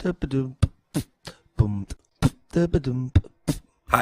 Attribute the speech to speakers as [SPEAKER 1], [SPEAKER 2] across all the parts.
[SPEAKER 1] Hi,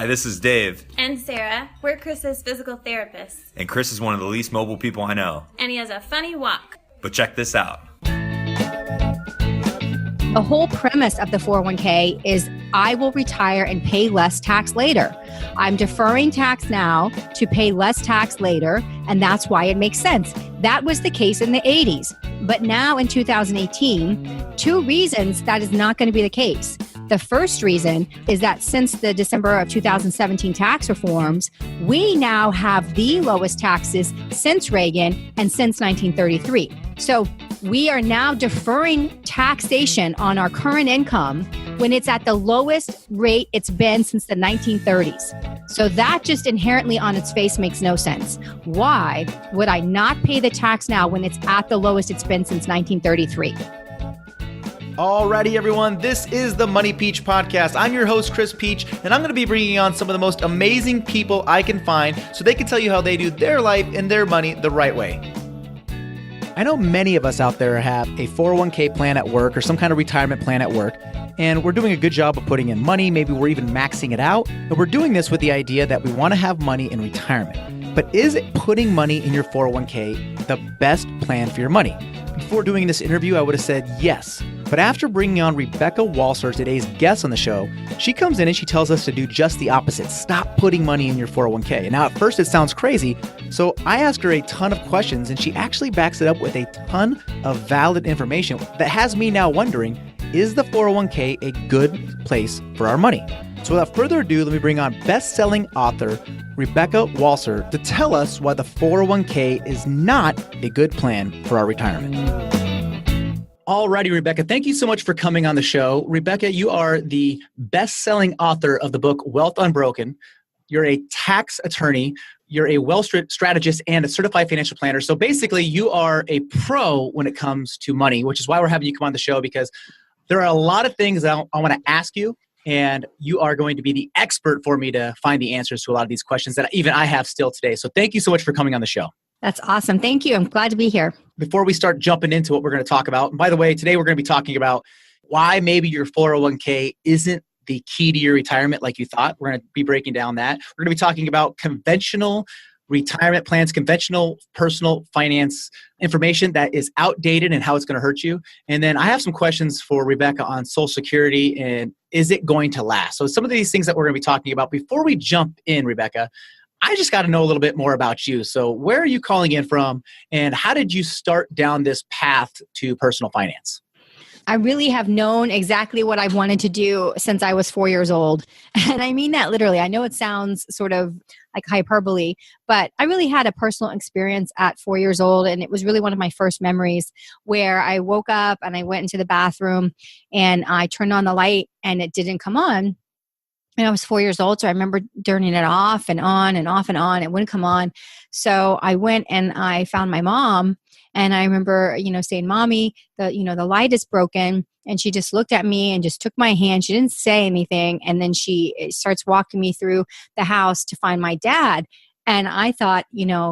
[SPEAKER 1] this is Dave.
[SPEAKER 2] And Sarah. We're Chris's physical therapists.
[SPEAKER 1] And Chris is one of the least mobile people I know.
[SPEAKER 2] And he has a funny walk.
[SPEAKER 1] But check this out.
[SPEAKER 3] The whole premise of the 401k is I will retire and pay less tax later. I'm deferring tax now to pay less tax later, and that's why it makes sense. That was the case in the 80s. But now in 2018, two reasons that is not going to be the case. The first reason is that since the December of 2017 tax reforms, we now have the lowest taxes since Reagan and since 1933. So we are now deferring taxation on our current income when it's at the lowest rate it's been since the 1930s. So that just inherently on its face makes no sense. Why would I not pay the tax now when it's at the lowest it's been since 1933?
[SPEAKER 4] Alrighty, everyone, this is the Money Peach Podcast. I'm your host, Chris Peach, and I'm going to be bringing on some of the most amazing people I can find so they can tell you how they do their life and their money the right way. I know many of us out there have a 401k plan at work or some kind of retirement plan at work, and we're doing a good job of putting in money. Maybe we're even maxing it out, but we're doing this with the idea that we want to have money in retirement. But is putting money in your 401k the best plan for your money? Before doing this interview, I would have said yes. But after bringing on Rebecca Walser, today's guest on the show, she comes in and she tells us to do just the opposite. Stop putting money in your 401k. And now at first it sounds crazy, so I asked her a ton of questions and she actually backs it up with a ton of valid information that has me now wondering, is the 401k a good place for our money? So without further ado, let me bring on best-selling author Rebecca Walser to tell us why the 401k is not a good plan for our retirement. Alrighty, Rebecca, thank you so much for coming on the show. Rebecca, you are the best-selling author of the book Wealth Unbroken. You're a tax attorney. You're a wealth strategist and a certified financial planner. So basically, you are a pro when it comes to money, which is why we're having you come on the show, because there are a lot of things that I want to ask you, and you are going to be the expert for me to find the answers to a lot of these questions that even I have still today. So thank you so much for coming on the show.
[SPEAKER 3] That's awesome. Thank you. I'm glad to be here.
[SPEAKER 4] Before we start jumping into what we're going to talk about, and by the way, today we're going to be talking about why maybe your 401k isn't the key to your retirement like you thought. We're going to be breaking down that. We're going to be talking about conventional retirement plans, conventional personal finance information that is outdated and how it's going to hurt you. And then I have some questions for Rebecca on Social Security and is it going to last? So some of these things that we're going to be talking about. Before we jump in, Rebecca, I just got to know a little bit more about you. So where are you calling in from and how did you start down this path to personal finance?
[SPEAKER 3] I really have known exactly what I've wanted to do since I was 4 years old. And I mean that literally. I know it sounds sort of like hyperbole, but I really had a personal experience at 4 years old. And it was really one of my first memories where I woke up and I went into the bathroom and I turned on the light and it didn't come on. And I was 4 years old, so I remember turning it off and on and off and on. It wouldn't come on. So I went and I found my mom. And I remember, saying, "Mommy, the light is broken." And she just looked at me and just took my hand. She didn't say anything. And then she starts walking me through the house to find my dad. And I thought,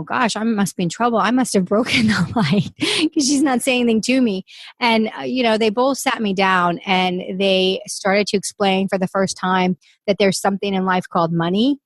[SPEAKER 3] gosh, I must be in trouble. I must have broken the light because she's not saying anything to me. And, they both sat me down and they started to explain for the first time that there's something in life called money.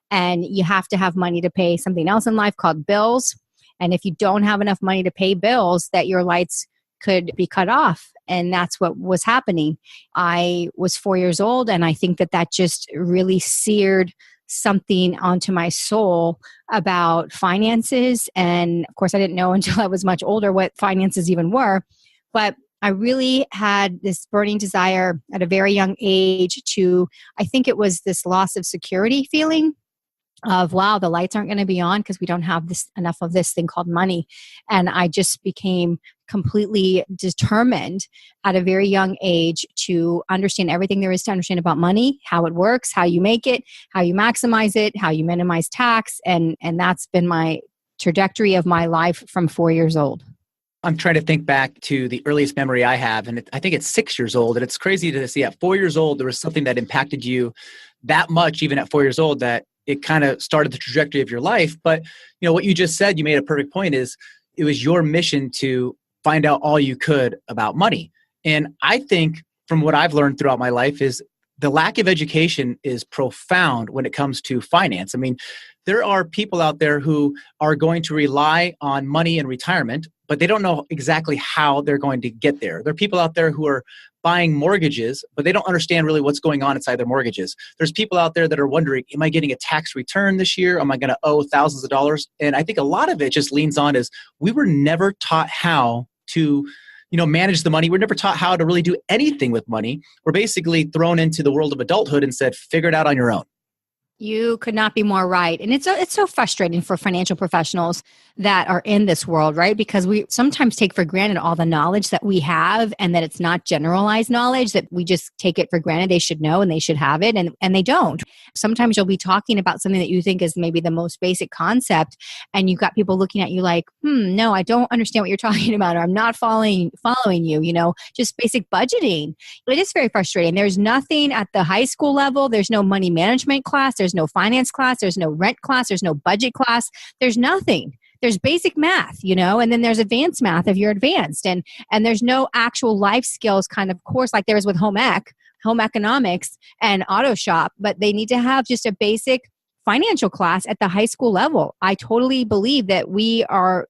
[SPEAKER 3] And you have to have money to pay something else in life called bills. And if you don't have enough money to pay bills, that your lights could be cut off. And that's what was happening. I was 4 years old, and I think that just really seared something onto my soul about finances. And of course, I didn't know until I was much older what finances even were. But I really had this burning desire at a very young age I think it was this loss of security feeling of, wow, the lights aren't going to be on because we don't have enough of this thing called money. And I just became completely determined at a very young age to understand everything there is to understand about money, how it works, how you make it, how you maximize it, how you minimize tax. And that's been my trajectory of my life from 4 years old.
[SPEAKER 4] I'm trying to think back to the earliest memory I have, and I think it's 6 years old. And it's crazy to see at 4 years old, there was something that impacted you that much, even at 4 years old, that it kind of started the trajectory of your life. But what you just said, you made a perfect point, is it was your mission to find out all you could about money. And I think
[SPEAKER 5] from what I've learned throughout my life is the lack of education is profound when it comes to finance. I mean, there are people out there who are going to rely on money in retirement, but they don't know exactly how they're going to get there. There are people out there who are buying mortgages, but they don't understand really what's going on inside their mortgages. There's people out there that are wondering, am I getting a tax return this year? Am I going to owe thousands of dollars? And I think a lot of it just leans on is we were never taught how to manage the money. We're never taught how to really do anything with money. We're basically thrown into the world of adulthood and said, figure it out on your own.
[SPEAKER 3] You could not be more right. And it's so frustrating for financial professionals that are in this world, right? Because we sometimes take for granted all the knowledge that we have and that it's not generalized knowledge, that we just take it for granted. They should know and they should have it, and they don't. Sometimes you'll be talking about something that you think is maybe the most basic concept, and you've got people looking at you like, no, I don't understand what you're talking about, or I'm not following you, just basic budgeting. It is very frustrating. There's nothing at the high school level. There's no money management class. There's no finance class. There's no rent class. There's no budget class. There's nothing. There's basic math, and then there's advanced math if you're advanced. And there's no actual life skills kind of course like there is with home economics and auto shop, but they need to have just a basic financial class at the high school level. I totally believe that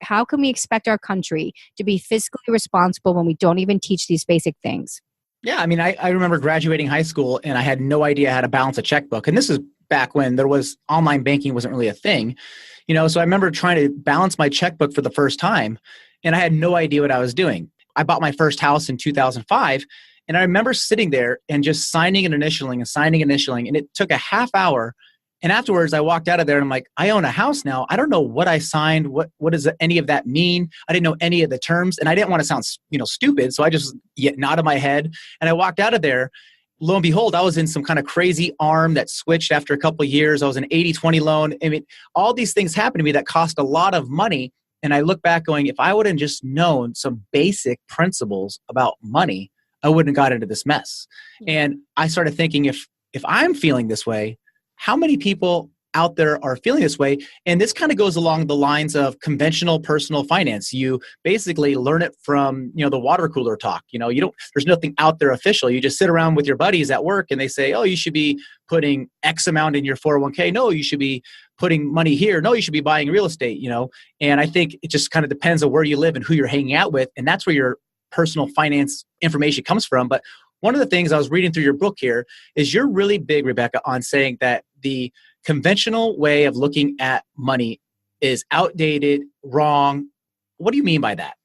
[SPEAKER 3] how can we expect our country to be fiscally responsible when we don't even teach these basic things?
[SPEAKER 5] Yeah, I mean, I remember graduating high school and I had no idea how to balance a checkbook. And this is back when there was online banking wasn't really a thing, so I remember trying to balance my checkbook for the first time and I had no idea what I was doing. I bought my first house in 2005 and I remember sitting there and just signing and initialing and it took a half hour. And afterwards I walked out of there and I'm like, I own a house now. I don't know what I signed. What does any of that mean? I didn't know any of the terms and I didn't want to sound, stupid. So I just nodded my head and I walked out of there. Lo and behold, I was in some kind of crazy arm that switched after a couple of years. I was an 80-20 loan. I mean, all these things happened to me that cost a lot of money. And I look back going, if I would have just known some basic principles about money, I wouldn't have got into this mess. And I started thinking, if I'm feeling this way, how many people out there are feeling this way? And this kind of goes along the lines of conventional personal finance. You basically learn it from, the water cooler talk. There's nothing out there official. You just sit around with your buddies at work and they say, oh, you should be putting X amount in your 401k. No, you should be putting money here. No, you should be buying real estate, And I think it just kind of depends on where you live and who you're hanging out with. And that's where your personal finance information comes from. But one of the things I was reading through your book here is you're really big, Rebecca, on saying that the conventional way of looking at money is outdated, wrong. What do you mean by that?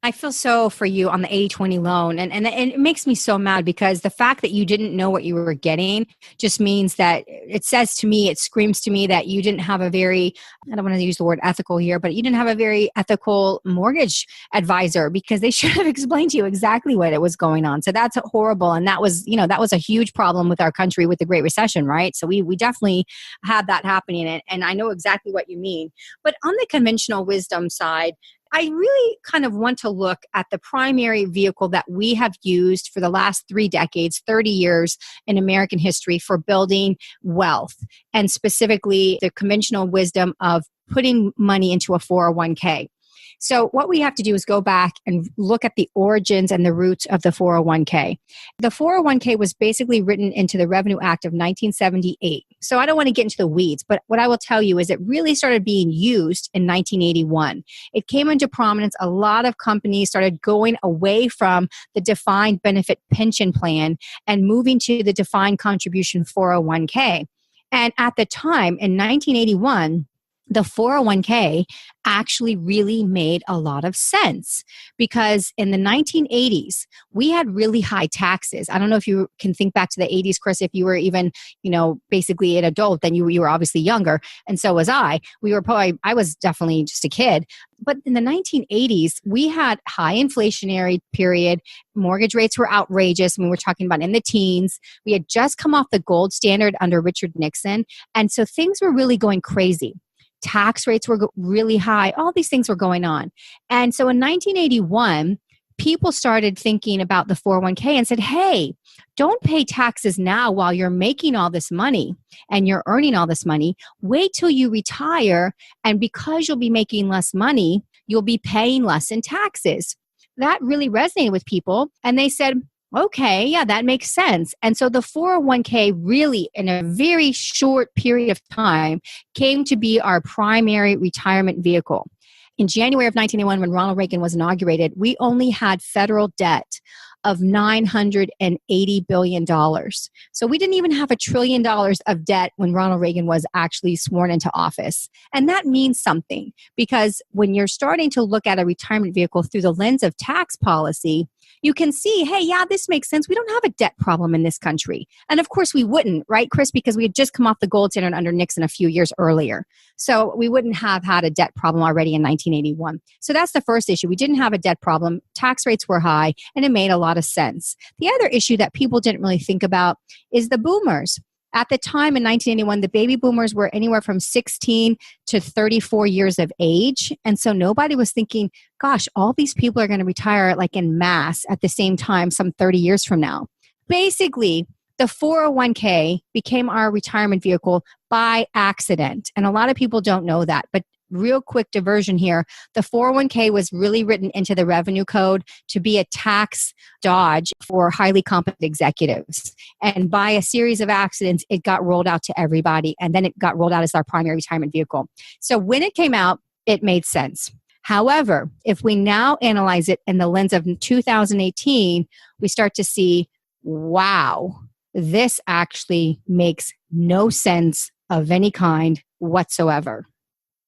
[SPEAKER 3] I feel so for you on the 80-20 loan. And it makes me so mad because the fact that you didn't know what you were getting just means that it screams to me that you didn't have a very, I don't want to use the word ethical here, but you didn't have a very ethical mortgage advisor because they should have explained to you exactly what it was going on. So that's horrible. And that was a huge problem with our country with the Great Recession, right? So we definitely had that happening. And I know exactly what you mean. But on the conventional wisdom side, I really kind of want to look at the primary vehicle that we have used for the last 3 decades, 30 years in American history for building wealth, and specifically the conventional wisdom of putting money into a 401k. So what we have to do is go back and look at the origins and the roots of the 401k. The 401k was basically written into the Revenue Act of 1978. So I don't want to get into the weeds, but what I will tell you is it really started being used in 1981. It came into prominence. A lot of companies started going away from the defined benefit pension plan and moving to the defined contribution 401k. And at the time, in 1981, the 401k actually really made a lot of sense because in the 1980s, we had really high taxes. I don't know if you can think back to the 80s, Chris, if you were even, basically an adult, then you were obviously younger. And so was I. I was definitely just a kid. But in the 1980s, we had high inflationary period. Mortgage rates were outrageous. We're talking about in the teens. We had just come off the gold standard under Richard Nixon. And so things were really going crazy. Tax rates were really high. All these things were going on. And so in 1981, people started thinking about the 401k and said, hey, don't pay taxes now while you're making all this money and you're earning all this money. Wait till you retire. And because you'll be making less money, you'll be paying less in taxes. That really resonated with people. And they said, Okay, yeah, that makes sense. And so the 401k really, in a very short period of time, came to be our primary retirement vehicle. In January of 1981, when Ronald Reagan was inaugurated, we only had federal debt of $980 billion. So we didn't even have $1 trillion of debt when Ronald Reagan was actually sworn into office. And that means something, because when you're starting to look at a retirement vehicle through the lens of tax policy, you can see, hey, yeah, this makes sense. We don't have a debt problem in this country. And of course we wouldn't, right, Chris? Because we had just come off the gold standard under Nixon a few years earlier. So we wouldn't have had a debt problem already in 1981. So that's the first issue. We didn't have a debt problem. Tax rates were high, and it made a lot of sense. The other issue that people didn't really think about is the boomers. At the time in 1981, the baby boomers were anywhere from 16 to 34 years of age. And so nobody was thinking, gosh, all these people are going to retire like en masse at the same time some 30 years from now. Basically, the 401k became our retirement vehicle by accident. And a lot of people don't know that. But real quick diversion here, the 401k was really written into the revenue code to be a tax dodge for highly competent executives. And by a series of accidents, it got rolled out to everybody. And then it got rolled out as our primary retirement vehicle. So when it came out, it made sense. However, if we now analyze it in the lens of 2018, we start to see, wow, this actually makes no sense of any kind whatsoever.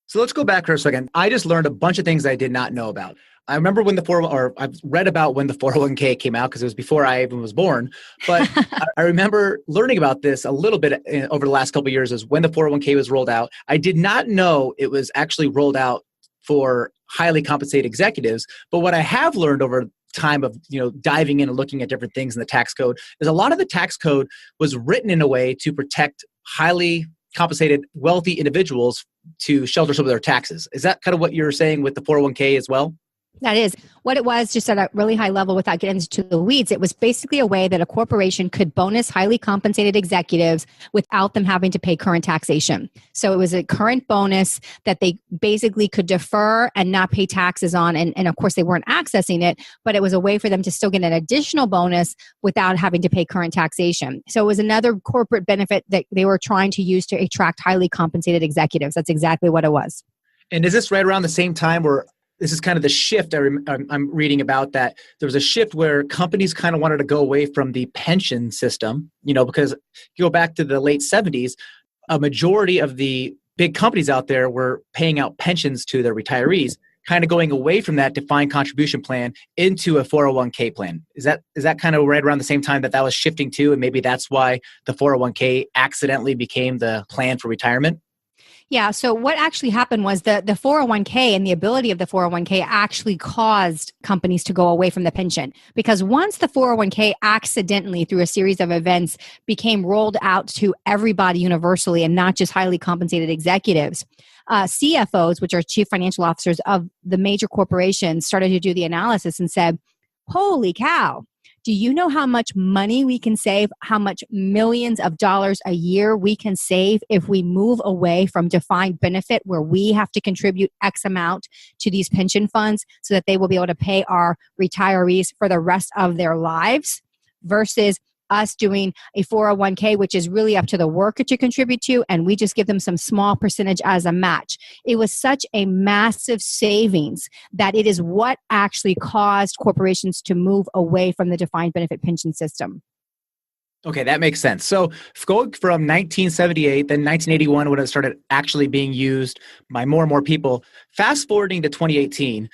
[SPEAKER 5] So let's go back for a second. I just learned a bunch of things I did not know about. I remember when I've read about when the 401k came out because it was before I even was born. But I remember learning about this a little bit over the last couple of years is when the 401k was rolled out. I did not know it was actually rolled out for highly compensated executives. But what I have learned over time of diving in and looking at different things in the tax code is a lot of the tax code was written in a way to protect highly compensated wealthy individuals to shelter some of their taxes. Is that kind of what you're saying with the 401k as well?
[SPEAKER 3] That is what it was, just at a really high level without getting into the weeds. It was basically a way that a corporation could bonus highly compensated executives without them having to pay current taxation. So it was a current bonus that they basically could defer and not pay taxes on. And of course, they weren't accessing it, but it was a way for them to still get an additional bonus without having to pay current taxation. So it was another corporate benefit that they were trying to use to attract highly compensated executives. That's exactly what it was.
[SPEAKER 5] And is this right around the same time where this is kind of the shift I'm reading about, that there was a shift where companies kind of wanted to go away from the pension system, because you go back to the late 70s, a majority of the big companies out there were paying out pensions to their retirees, kind of going away from that defined contribution plan into a 401k plan. Is that kind of right around the same time that was shifting to, and maybe that's why the 401k accidentally became the plan for retirement?
[SPEAKER 3] Yeah. So what actually happened was the 401k and the ability of the 401k actually caused companies to go away from the pension. Because once the 401k accidentally, through a series of events, became rolled out to everybody universally and not just highly compensated executives, CFOs, which are chief financial officers of the major corporations, started to do the analysis and said, holy cow. Do you know how much money we can save, how much millions of dollars a year we can save if we move away from defined benefit where we have to contribute X amount to these pension funds so that they will be able to pay our retirees for the rest of their lives, versus us doing a 401k, which is really up to the worker to contribute to, and we just give them some small percentage as a match. It was such a massive savings that it is what actually caused corporations to move away from the defined benefit pension system.
[SPEAKER 5] Okay, that makes sense. So going from 1978, then 1981, when it started actually being used by more and more people, fast forwarding to 2018,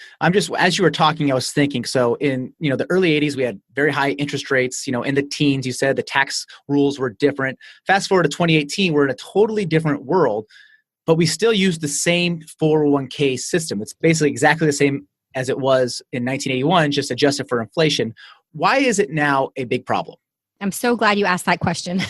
[SPEAKER 5] as you were talking, I was thinking, so in the early 80s, we had very high interest rates, in the teens, you said the tax rules were different. Fast forward to 2018, we're in a totally different world, but we still use the same 401k system. It's basically exactly the same as it was in 1981, just adjusted for inflation. Why is it now a big problem?
[SPEAKER 3] I'm so glad you asked that question.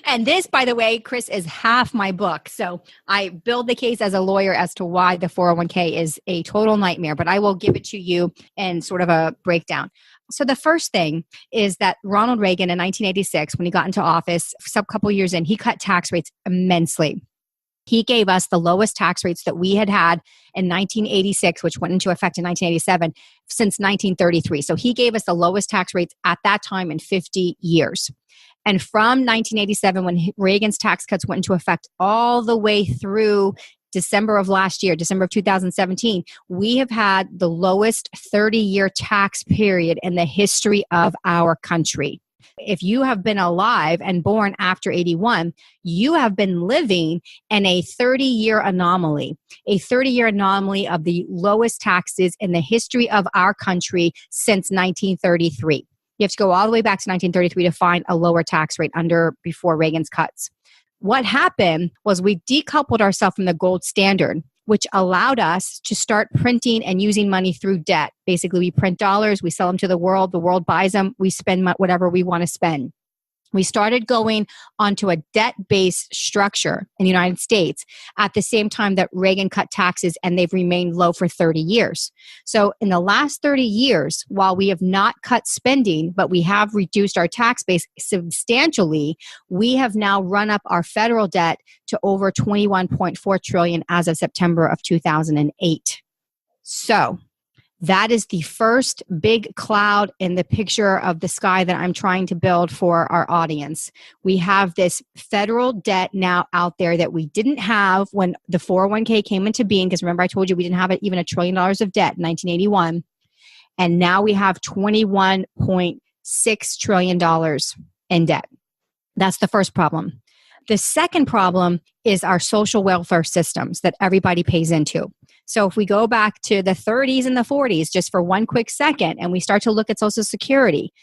[SPEAKER 3] And this, by the way, Chris, is half my book. So I build the case as a lawyer as to why the 401k is a total nightmare, but I will give it to you in sort of a breakdown. So the first thing is that Ronald Reagan in 1986, when he got into office, a couple years in, he cut tax rates immensely. He gave us the lowest tax rates that we had had in 1986, which went into effect in 1987, since 1933. So he gave us the lowest tax rates at that time in 50 years. And from 1987, when Reagan's tax cuts went into effect all the way through December of last year, December of 2017, we have had the lowest 30-year tax period in the history of our country. If you have been alive and born after 81, you have been living in a 30-year anomaly of the lowest taxes in the history of our country since 1933. You have to go all the way back to 1933 to find a lower tax rate before Reagan's cuts. What happened was we decoupled ourselves from the gold standard, which allowed us to start printing and using money through debt. Basically, we print dollars, we sell them to the world buys them, we spend whatever we want to spend. We started going onto a debt-based structure in the United States at the same time that Reagan cut taxes, and they've remained low for 30 years. So in the last 30 years, while we have not cut spending, but we have reduced our tax base substantially, we have now run up our federal debt to over $21.4 trillion as of September of 2008. So that is the first big cloud in the picture of the sky that I'm trying to build for our audience. We have this federal debt now out there that we didn't have when the 401k came into being, because remember I told you we didn't have even $1 trillion of debt in 1981. And now we have $21.6 trillion in debt. That's the first problem. The second problem is our social welfare systems that everybody pays into. So if we go back to the 30s and the 40s, just for one quick second, and we start to look at Social Security.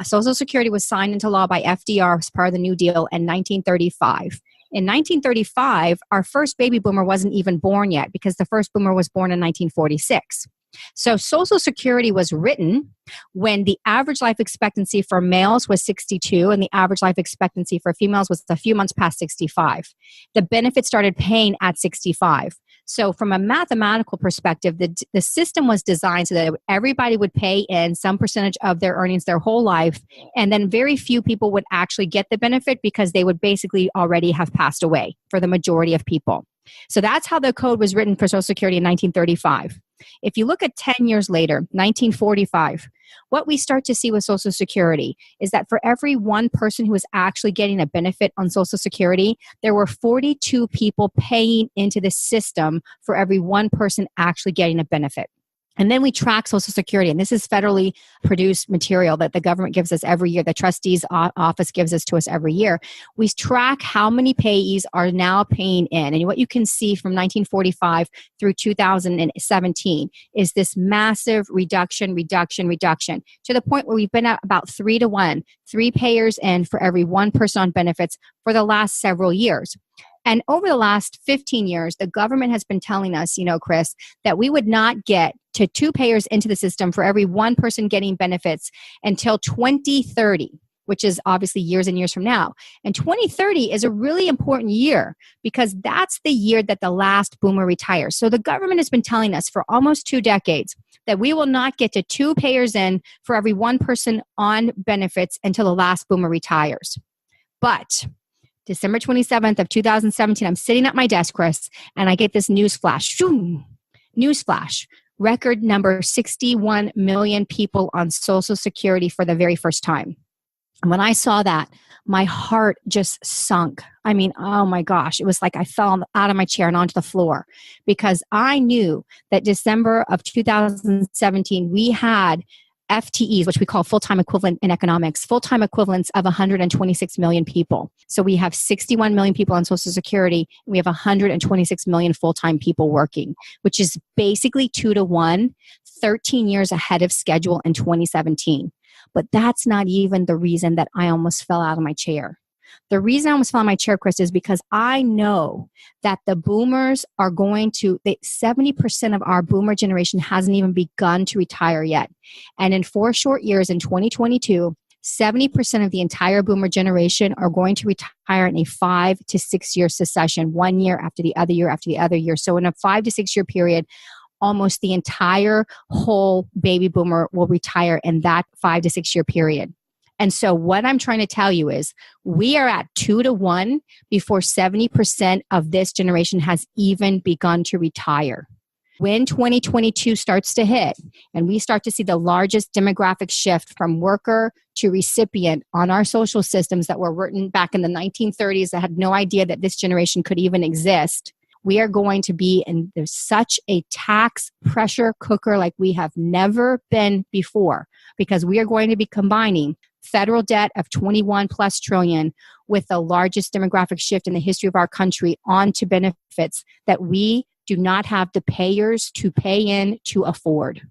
[SPEAKER 3] Social Security was signed into law by FDR as part of the New Deal in 1935. In 1935, our first baby boomer wasn't even born yet because the first boomer was born in 1946. So Social Security was written when the average life expectancy for males was 62 and the average life expectancy for females was a few months past 65. The benefit started paying at 65. So from a mathematical perspective, the system was designed so that everybody would pay in some percentage of their earnings their whole life, and then very few people would actually get the benefit because they would basically already have passed away for the majority of people. So that's how the code was written for Social Security in 1935. If you look at 10 years later, 1945, what we start to see with Social Security is that for every one person who was actually getting a benefit on Social Security, there were 42 people paying into the system for every one person actually getting a benefit. And then we track Social Security, and this is federally produced material that the government gives us every year. The trustee's office gives us to us every year. We track how many payees are now paying in. And what you can see from 1945 through 2017 is this massive reduction to the point where we've been at about 3-to-1, 3 payers in for every one person on benefits for the last several years. And over the last 15 years, the government has been telling us, Chris, that we would not get to 2 payers into the system for every one person getting benefits until 2030, which is obviously years and years from now. And 2030 is a really important year because that's the year that the last boomer retires. So the government has been telling us for almost 2 decades that we will not get to 2 payers in for every one person on benefits until the last boomer retires. But December 27th of 2017, I'm sitting at my desk, Chris, and I get this news flash. Newsflash. Record number 61 million people on Social Security for the very first time. And when I saw that, my heart just sunk. I mean, oh my gosh, it was like I fell out of my chair and onto the floor because I knew that December of 2017, we had FTEs, which we call full-time equivalent in economics, full-time equivalents of 126 million people. So we have 61 million people on Social Security, and we have 126 million full-time people working, which is basically 2-to-1, 13 years ahead of schedule in 2017. But that's not even the reason that I almost fell out of my chair. The reason I almost fell out of my chair, Chris, is because I know that the boomers are 70% of our boomer generation hasn't even begun to retire yet. And in 4 short years, in 2022, 70% of the entire boomer generation are going to retire in a 5 to 6 year succession, 1 year after the other year after the other year. So in a 5 to 6 year period, almost the entire whole baby boomer will retire in that 5 to 6 year period. And so what I'm trying to tell you is we are at 2-to-1 before 70% of this generation has even begun to retire. When 2022 starts to hit and we start to see the largest demographic shift from worker to recipient on our social systems that were written back in the 1930s that had no idea that this generation could even exist, we are going to be in there's such a tax pressure cooker like we have never been before, because we are going to be combining federal debt of 21 plus trillion with the largest demographic shift in the history of our country onto benefits that we do not have the payers to pay in to afford.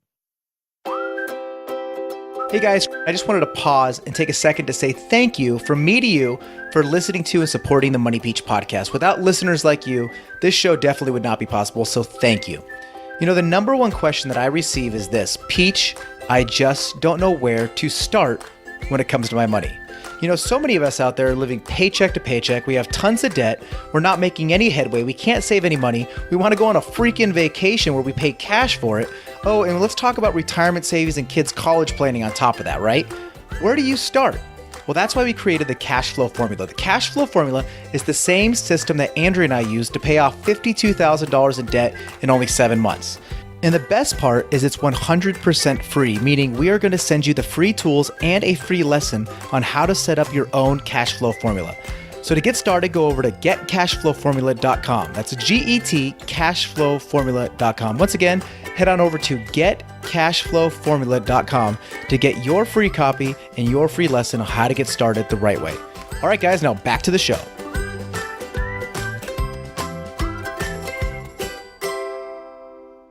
[SPEAKER 4] Hey guys, I just wanted to pause and take a second to say thank you from me to you for listening to and supporting the Money Peach podcast. Without listeners like you, this show definitely would not be possible, so thank you. You know, the number one question that I receive is this: Peach, I just don't know where to start when it comes to my money. You know, so many of us out there are living paycheck to paycheck. We have tons of debt. We're not making any headway. We can't save any money. We want to go on a freaking vacation where we pay cash for it. Oh, and let's talk about retirement savings and kids' college planning on top of that, right? Where do you start? Well, that's why we created the cash flow formula. The cash flow formula is the same system that Andrea and I used to pay off $52,000 in debt in only 7 months. And the best part is it's 100% free, meaning we are going to send you the free tools and a free lesson on how to set up your own cash flow formula. So to get started, go over to getcashflowformula.com. That's GET cashflowformula.com. Once again, head on over to getcashflowformula.com to get your free copy and your free lesson on how to get started the right way. All right, guys, now back to the show.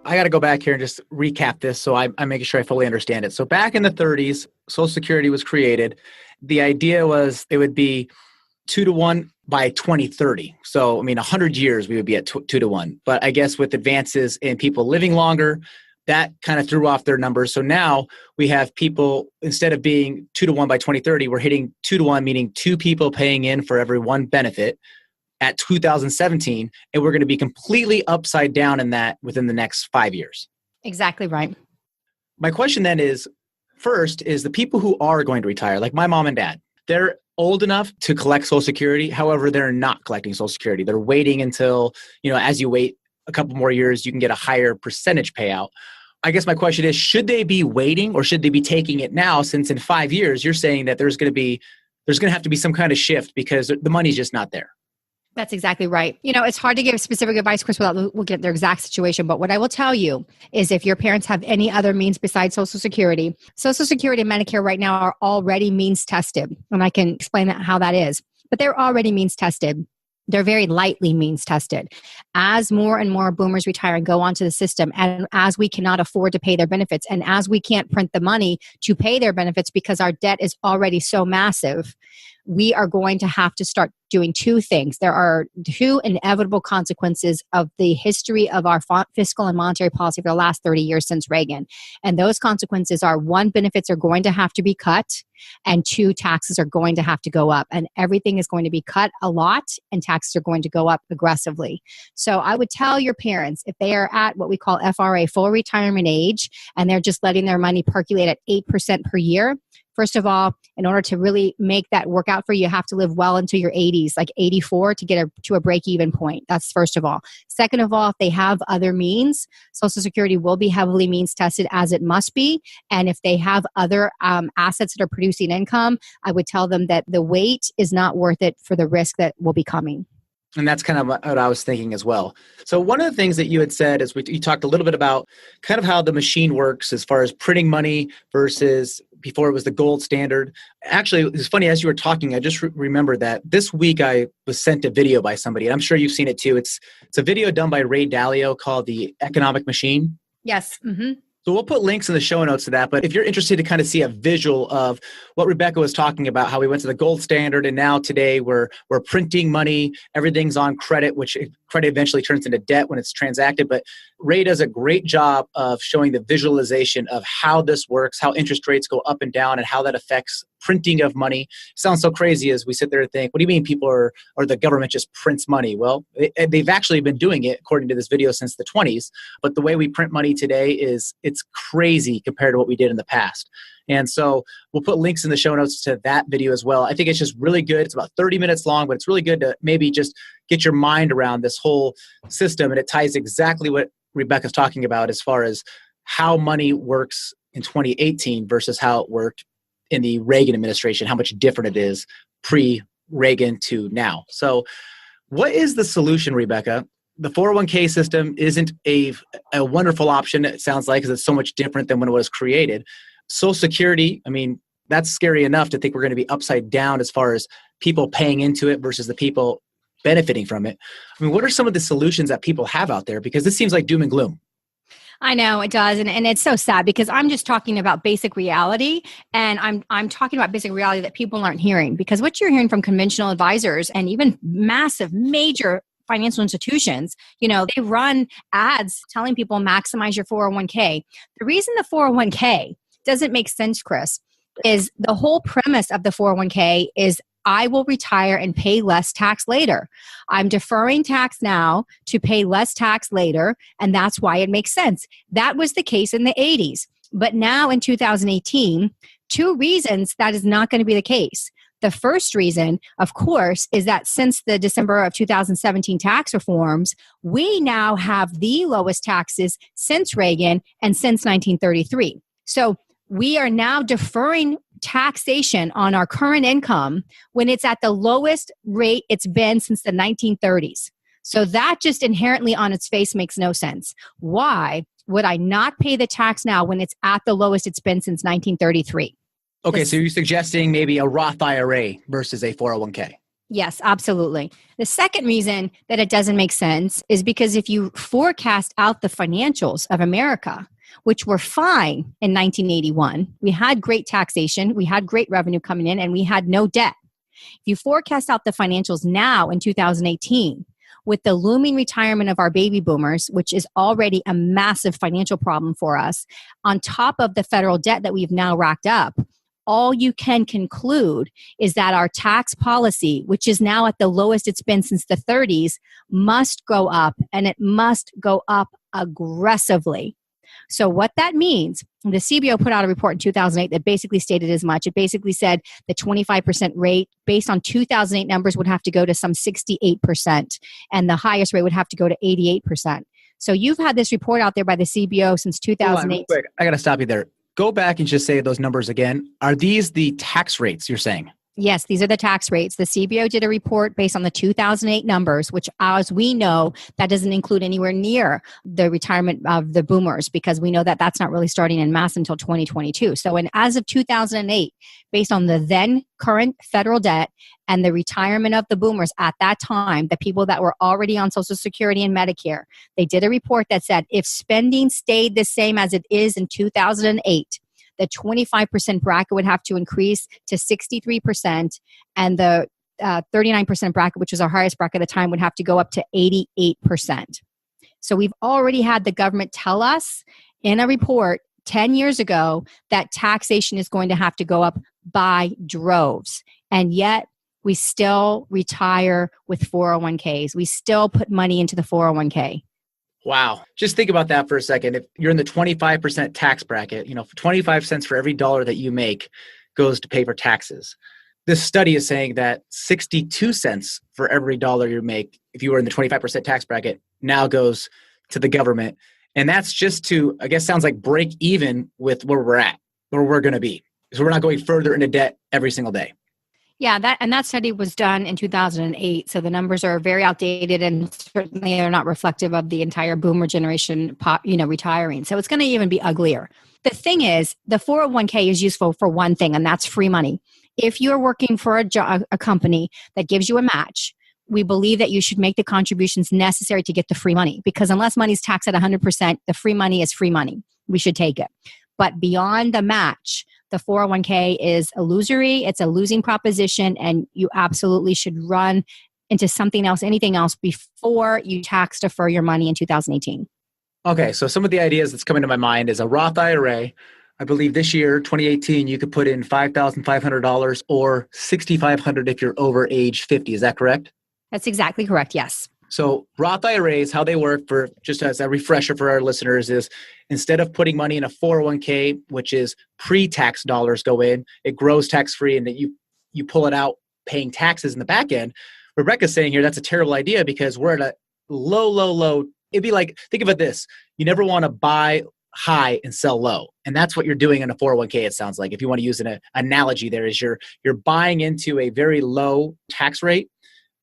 [SPEAKER 5] I got to go back here and just recap this so I'm making sure I fully understand it. So back in the 30s, Social Security was created. The idea was it would be 2-to-1 by 2030. So, 100 years we would be at 2-to-1. But I guess with advances in people living longer, that kind of threw off their numbers. So now we have people, instead of being 2-to-1 by 2030, we're hitting 2-to-1, meaning 2 people paying in for every 1 benefit at 2017, and we're going to be completely upside down in that within the next 5 years.
[SPEAKER 3] Exactly right.
[SPEAKER 5] My question then is, first, is the people who are going to retire, like my mom and dad, they're old enough to collect Social Security. However, they're not collecting Social Security. They're waiting until, as you wait a couple more years, you can get a higher percentage payout. I guess my question is, should they be waiting or should they be taking it now, since in 5 years, you're saying that there's going to have to be some kind of shift because the money's just not there?
[SPEAKER 3] That's exactly right. It's hard to give specific advice, Chris, without looking at their exact situation. But what I will tell you is if your parents have any other means besides Social Security and Medicare right now are already means tested. And I can explain how that is. But they're already means tested. They're very lightly means tested. As more and more boomers retire and go onto the system, and as we cannot afford to pay their benefits, and as we can't print the money to pay their benefits because our debt is already so massive, we are going to have to start doing 2 things. There are 2 inevitable consequences of the history of our fiscal and monetary policy for the last 30 years since Reagan. And those consequences are 1, benefits are going to have to be cut, and 2, taxes are going to have to go up. And everything is going to be cut a lot, and taxes are going to go up aggressively. So I would tell your parents, if they are at what we call FRA, full retirement age, and they're just letting their money percolate at 8% per year, first of all, in order to really make that work out for you, you have to live well into your 80s, like 84, to get to a break-even point. That's first of all. Second of all, if they have other means, Social Security will be heavily means tested, as it must be. And if they have other assets that are producing income, I would tell them that the wait is not worth it for the risk that will be coming.
[SPEAKER 5] And that's kind of what I was thinking as well. So one of the things that you had said is you talked a little bit about kind of how the machine works as far as printing money versus before it was the gold standard. Actually, it's funny, as you were talking, I just remembered that this week I was sent a video by somebody, and I'm sure you've seen it too. It's a video done by Ray Dalio called The Economic Machine.
[SPEAKER 3] Yes. Mm-hmm.
[SPEAKER 5] So we'll put links in the show notes to that. But if you're interested to kind of see a visual of what Rebecca was talking about, how we went to the gold standard and now today we're printing money, everything's on credit, which credit eventually turns into debt when it's transacted. But Ray does a great job of showing the visualization of how this works, how interest rates go up and down, and how that affects printing of money. It sounds so crazy as we sit there and think, what do you mean people or the government just prints money? Well, they've actually been doing it, according to this video, since the 20s. But the way we print money today it's crazy compared to what we did in the past. And so we'll put links in the show notes to that video as well. I think it's just really good. It's about 30 minutes long, but it's really good to maybe just get your mind around this whole system. And it ties exactly what Rebecca's talking about as far as how money works in 2018 versus how it worked in the Reagan administration, how much different it is pre-Reagan to now. So what is the solution, Rebecca? The 401k system isn't a wonderful option, it sounds like, because it's so much different than when it was created. Social Security, I mean, that's scary enough to think we're going to be upside down as far as people paying into it versus the people benefiting from it. I mean, what are some of the solutions that people have out there? Because this seems like doom and gloom.
[SPEAKER 3] I know it does. And it's so sad because I'm just talking about basic reality, and I'm talking about basic reality that people aren't hearing, because what you're hearing from conventional advisors and even massive, major financial institutions, they run ads telling people maximize your 401k. The reason the 401k doesn't make sense, Chris, is the whole premise of the 401k is I will retire and pay less tax later. I'm deferring tax now to pay less tax later, and that's why it makes sense. That was the case in the 80s. But now in 2018, two reasons that is not going to be the case. The first reason, of course, is that since the December of 2017 tax reforms, we now have the lowest taxes since Reagan and since 1933. So we are now deferring taxation on our current income when it's at the lowest rate it's been since the 1930s. So that just inherently on its face makes no sense. Why would I not pay the tax now when it's at the lowest it's been since 1933?
[SPEAKER 5] Okay, so you're suggesting maybe a Roth IRA versus a 401k.
[SPEAKER 3] Yes, absolutely. The second reason that it doesn't make sense is because if you forecast out the financials of America, which were fine in 1981, we had great taxation, we had great revenue coming in, and we had no debt. If you forecast out the financials now in 2018, with the looming retirement of our baby boomers, which is already a massive financial problem for us, on top of the federal debt that we've now racked up, all you can conclude is that our tax policy, which is now at the lowest it's been since the 30s, must go up, and it must go up aggressively. So what that means, the CBO put out a report in 2008 that basically stated as much. It basically said the 25% rate based on 2008 numbers would have to go to some 68%, and the highest rate would have to go to 88%. So you've had this report out there by the CBO since 2008.
[SPEAKER 5] Real quick, I got to stop you there. Go back and just say those numbers again. Are these the tax rates you're saying?
[SPEAKER 3] Yes, these are the tax rates. The CBO did a report based on the 2008 numbers, which, as we know, that doesn't include anywhere near the retirement of the boomers, because we know that that's not really starting en masse until 2022. So as of 2008, based on the then current federal debt and the retirement of the boomers at that time, the people that were already on Social Security and Medicare, they did a report that said if spending stayed the same as it is in 2008, the 25% bracket would have to increase to 63%, and the 39% bracket, which was our highest bracket at the time, would have to go up to 88%. So we've already had the government tell us in a report 10 years ago that taxation is going to have to go up by droves. And yet we still retire with 401ks. We still put money into the 401k.
[SPEAKER 5] Wow. Just think about that for a second. If you're in the 25% tax bracket, 25 cents for every dollar that you make goes to pay for taxes. This study is saying that 62 cents for every dollar you make, if you were in the 25% tax bracket, now goes to the government. And that's just to, I guess, sounds like break even with where we're at, where we're going to be. So we're not going further into debt every single day.
[SPEAKER 3] Yeah, that study was done in 2008. So the numbers are very outdated, and certainly they're not reflective of the entire boomer generation, retiring. So it's going to even be uglier. The thing is, the 401k is useful for one thing, and that's free money. If you're working for a company that gives you a match, we believe that you should make the contributions necessary to get the free money, because unless money's taxed at 100%, the free money is free money. We should take it. But beyond the match, the 401k is illusory. It's a losing proposition, and you absolutely should run into something else, anything else, before you tax defer your money in 2018.
[SPEAKER 5] Okay, so some of the ideas that's coming to my mind is a Roth IRA. I believe this year, 2018, you could put in $5,500 or $6,500 if you're over age 50. Is that correct?
[SPEAKER 3] That's exactly correct, yes.
[SPEAKER 5] So Roth IRAs, how they work, for just as a refresher for our listeners, is instead of putting money in a 401k, which is pre-tax dollars go in, it grows tax-free, and that you pull it out paying taxes in the back end. Rebecca's saying here that's a terrible idea because we're at a low. It'd be like, think of it this: you never want to buy high and sell low, and that's what you're doing in a 401k. It sounds like, if you want to use an analogy, there is you're buying into a very low tax rate,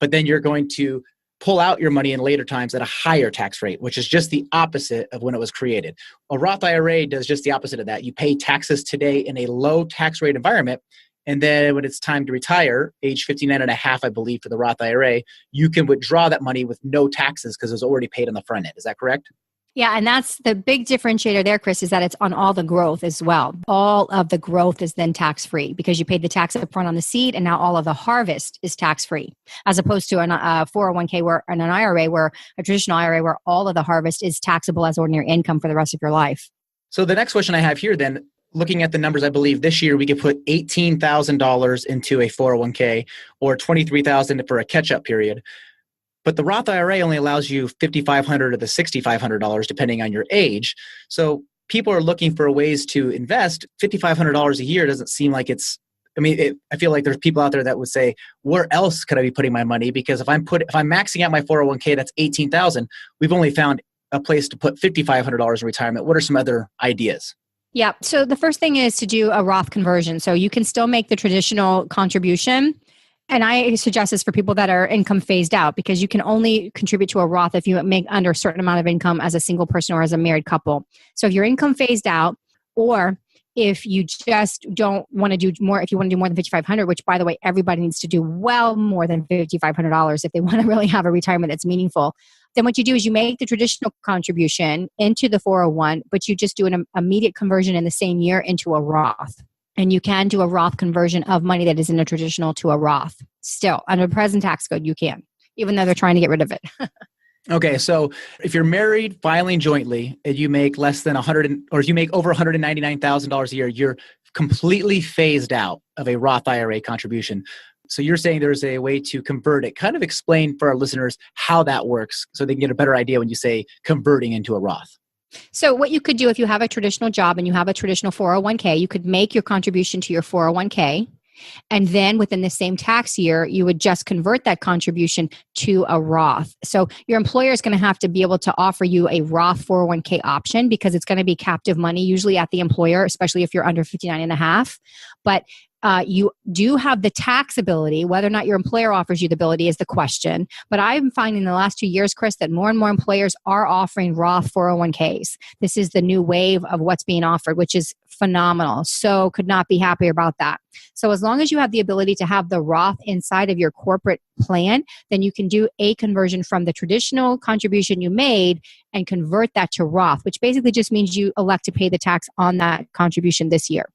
[SPEAKER 5] but then you're going to pull out your money in later times at a higher tax rate, which is just the opposite of when it was created. A Roth IRA does just the opposite of that. You pay taxes today in a low tax rate environment, and then when it's time to retire, age 59 and a half, I believe, for the Roth IRA, you can withdraw that money with no taxes because it was already paid on the front end. Is that correct?
[SPEAKER 3] Yeah, and that's the big differentiator there, Chris, is that it's on all the growth as well. All of the growth is then tax-free because you paid the tax up front on the seed, and now all of the harvest is tax-free, as opposed to a 401k or an IRA, where a traditional IRA, where all of the harvest is taxable as ordinary income for the rest of your life.
[SPEAKER 5] So the next question I have here then, looking at the numbers, I believe this year we could put $18,000 into a 401k or $23,000 for a catch-up period. But the Roth IRA only allows you $5,500 to the $6,500 depending on your age. So people are looking for ways to invest. $5,500 a year doesn't seem like it's. I feel like there's people out there that would say, where else could I be putting my money? Because if I'm maxing out my 401k, that's $18,000. We've only found a place to put $5,500 in retirement. What are some other ideas?
[SPEAKER 3] Yeah. So the first thing is to do a Roth conversion. So you can still make the traditional contribution. And I suggest this for people that are income phased out, because you can only contribute to a Roth if you make under a certain amount of income as a single person or as a married couple. So if you're income phased out, or if you just don't want to do more, if you want to do more than $5,500, which by the way, everybody needs to do well more than $5,500 if they want to really have a retirement that's meaningful, then what you do is you make the traditional contribution into the 401, but you just do an immediate conversion in the same year into a Roth. And you can do a Roth conversion of money that is in a traditional to a Roth. Still, under the present tax code, you can, even though they're trying to get rid of it.
[SPEAKER 5] Okay, so if you're married, filing jointly, and you make less than or you make over $199,000 a year, you're completely phased out of a Roth IRA contribution. So you're saying there's a way to convert it. Kind of explain for our listeners how that works so they can get a better idea when you say converting into a Roth.
[SPEAKER 3] So what you could do if you have a traditional job and you have a traditional 401k, you could make your contribution to your 401k. And then within the same tax year, you would just convert that contribution to a Roth. So your employer is going to have to be able to offer you a Roth 401k option, because it's going to be captive money, usually at the employer, especially if you're under 59 and a half. But you do have the tax ability. Whether or not your employer offers you the ability is the question. But I'm finding in the last 2 years, Chris, that more and more employers are offering Roth 401ks. This is the new wave of what's being offered, which is phenomenal. So could not be happier about that. So as long as you have the ability to have the Roth inside of your corporate plan, then you can do a conversion from the traditional contribution you made and convert that to Roth, which basically just means you elect to pay the tax on that contribution this year.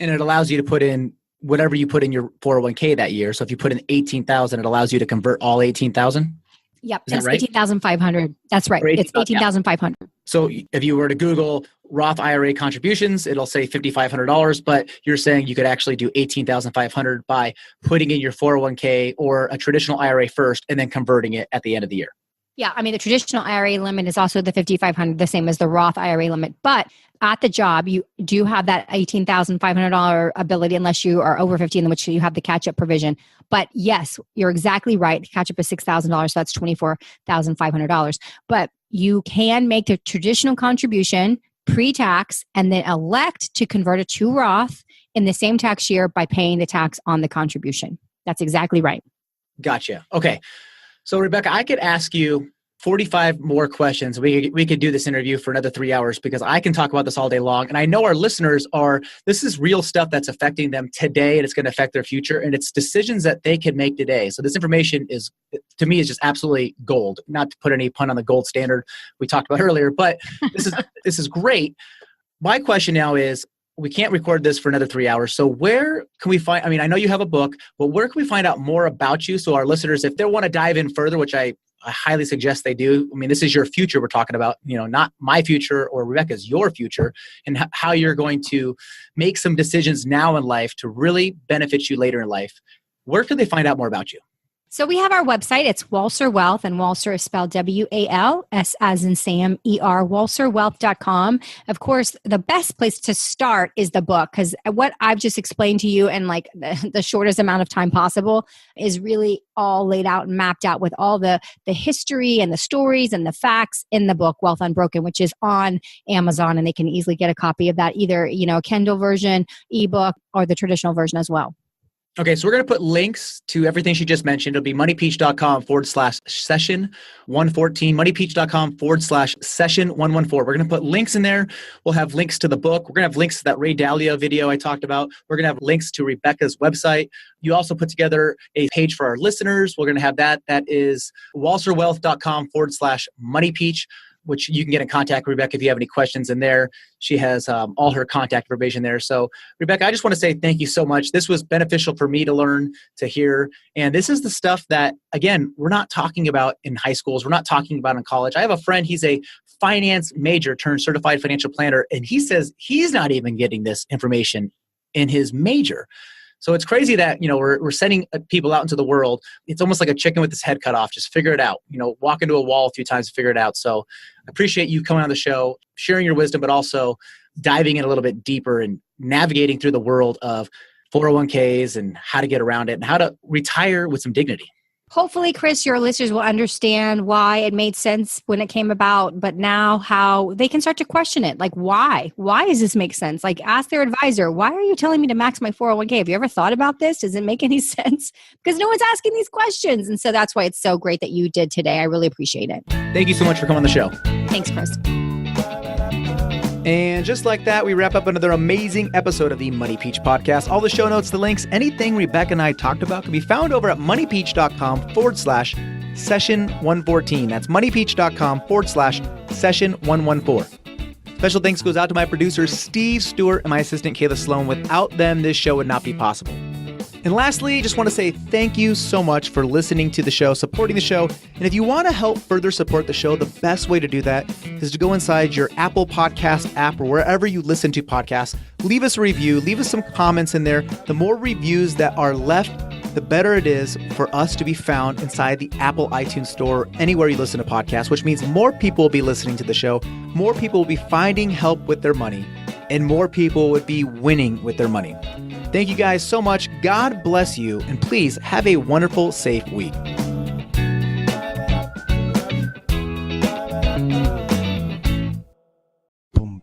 [SPEAKER 5] And it allows you to put in whatever you put in your 401k that year. So if you put in 18,000, it allows you to convert all 18,000?
[SPEAKER 3] Yep,
[SPEAKER 5] Is that
[SPEAKER 3] it's
[SPEAKER 5] right?
[SPEAKER 3] 18,500. That's right. It's 18,500.
[SPEAKER 5] So if you were to Google Roth IRA contributions, it'll say $5,500, but you're saying you could actually do $18,500 by putting in your 401k or a traditional IRA first and then converting it at the end of the year.
[SPEAKER 3] Yeah, I mean, the traditional IRA limit is also the $5,500, the same as the Roth IRA limit. But at the job, you do have that $18,500 ability, unless you are over 50, in which you have the catch-up provision. But yes, you're exactly right. The catch-up is $6,000, so that's $24,500. But you can make the traditional contribution pre-tax and then elect to convert it to Roth in the same tax year by paying the tax on the contribution. That's exactly right.
[SPEAKER 5] Gotcha. Okay. So Rebecca, I could ask you 45 more questions. We could do this interview for another 3 hours, because I can talk about this all day long. And I know our listeners this is real stuff that's affecting them today, and it's going to affect their future. And it's decisions that they can make today. So this information to me, is just absolutely gold. Not to put any pun on the gold standard we talked about earlier, but this is great. My question now is, we can't record this for another 3 hours. So where can we find, I know you have a book, but where can we find out more about you? So our listeners, if they want to dive in further, which I highly suggest they do. This is your future we're talking about, not my future or Rebecca's, your future, and how you're going to make some decisions now in life to really benefit you later in life. Where can they find out more about you?
[SPEAKER 3] So we have our website. It's Walser Wealth, and Walser is spelled W-A-L-S as in Sam, E-R, walserwealth.com. Of course, the best place to start is the book, because what I've just explained to you in like the shortest amount of time possible is really all laid out and mapped out with all the history and the stories and the facts in the book, Wealth Unbroken, which is on Amazon, and they can easily get a copy of that, either, Kindle version, ebook, or the traditional version as well.
[SPEAKER 5] Okay, so we're going to put links to everything she just mentioned. It'll be moneypeach.com/session 114, moneypeach.com/session 114. We're going to put links in there. We'll have links to the book. We're going to have links to that Ray Dalio video I talked about. We're going to have links to Rebecca's website. You also put together a page for our listeners. We're going to have that. That is walserwealth.com/moneypeach, which you can get in contact with Rebecca if you have any questions in there. She has all her contact information there. So, Rebecca, I just want to say thank you so much. This was beneficial for me to learn, to hear. And this is the stuff that, again, we're not talking about in high schools. We're not talking about in college. I have a friend, he's a finance major turned certified financial planner, and he says he's not even getting this information in his major. So it's crazy that, we're sending people out into the world. It's almost like a chicken with its head cut off. Just figure it out. Walk into a wall a few times and figure it out. So I appreciate you coming on the show, sharing your wisdom, but also diving in a little bit deeper and navigating through the world of 401ks and how to get around it and how to retire with some dignity.
[SPEAKER 3] Hopefully, Chris, your listeners will understand why it made sense when it came about, but now how they can start to question it. Like, why? Why does this make sense? Like, ask their advisor, why are you telling me to max my 401k? Have you ever thought about this? Does it make any sense? Because no one's asking these questions. And so that's why it's so great that you did today. I really appreciate it.
[SPEAKER 5] Thank you so much for coming on the show.
[SPEAKER 3] Thanks, Chris.
[SPEAKER 4] And just like that, we wrap up another amazing episode of the Money Peach Podcast. All the show notes, the links, anything Rebecca and I talked about can be found over at moneypeach.com/session 114. That's moneypeach.com/session 114. Special thanks goes out to my producers, Steve Stewart, and my assistant, Kayla Sloan. Without them, this show would not be possible. And lastly, just want to say thank you so much for listening to the show, supporting the show. And if you want to help further support the show, the best way to do that is to go inside your Apple Podcast app or wherever you listen to podcasts. Leave us a review, leave us some comments in there. The more reviews that are left, the better it is for us to be found inside the Apple iTunes Store, anywhere you listen to podcasts, which means more people will be listening to the show, more people will be finding help with their money, and more people would be winning with their money. Thank you guys so much. God bless you, and please have a wonderful, safe week. Boom,